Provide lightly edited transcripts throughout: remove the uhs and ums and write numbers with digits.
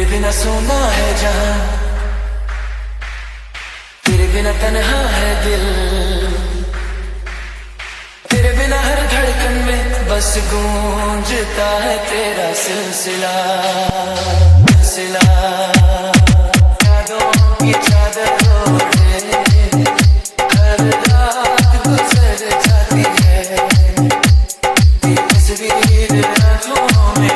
बिना सोना है जहां, तेरे बिना तन्हा है दिल, तेरे बिना हर धड़कन में बस गूंजता है तेरा सिलसिला सिलसिला। यादों की चादर ओढ़े हर रात गुजर जाती है, तेरी तस्वीर आँखों में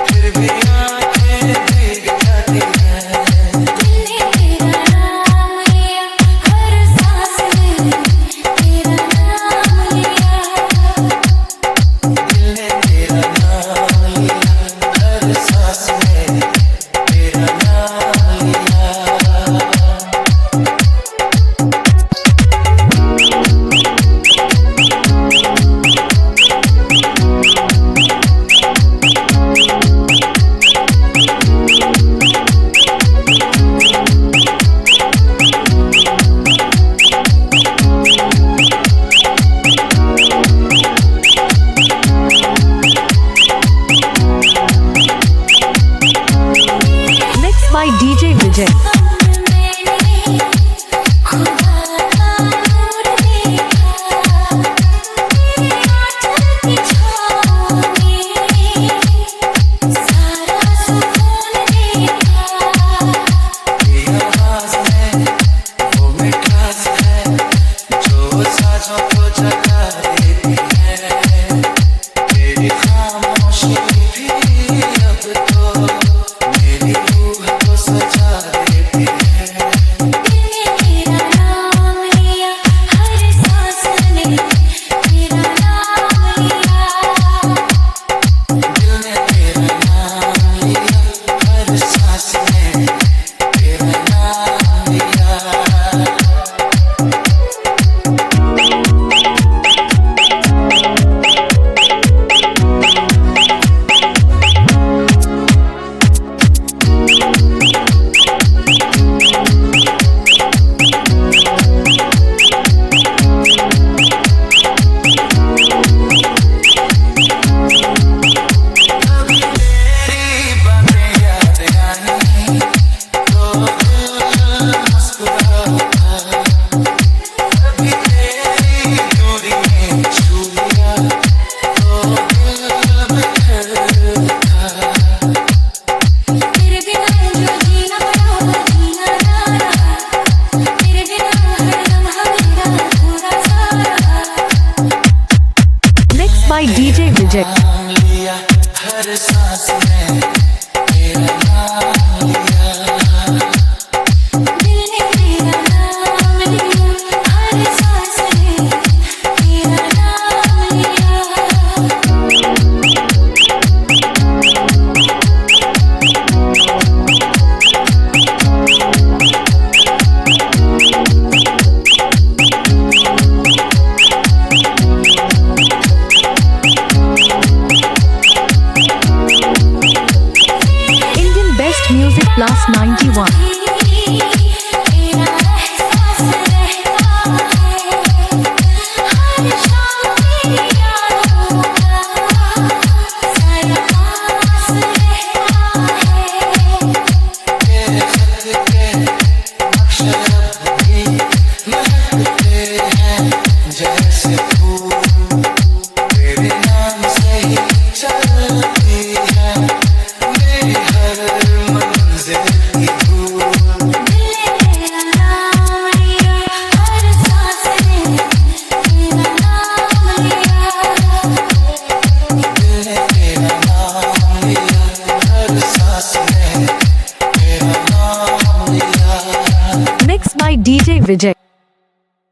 फिर भी आँखें भीग जाती हैं। by DJ Vijay. By DJ Vijay. हर सांस में तेरा नाम लिया, दिल ने तेरा नाम लिया, हर सांस में तेरा नाम लिया। Music Plus 91. Mixed by DJ Vijay.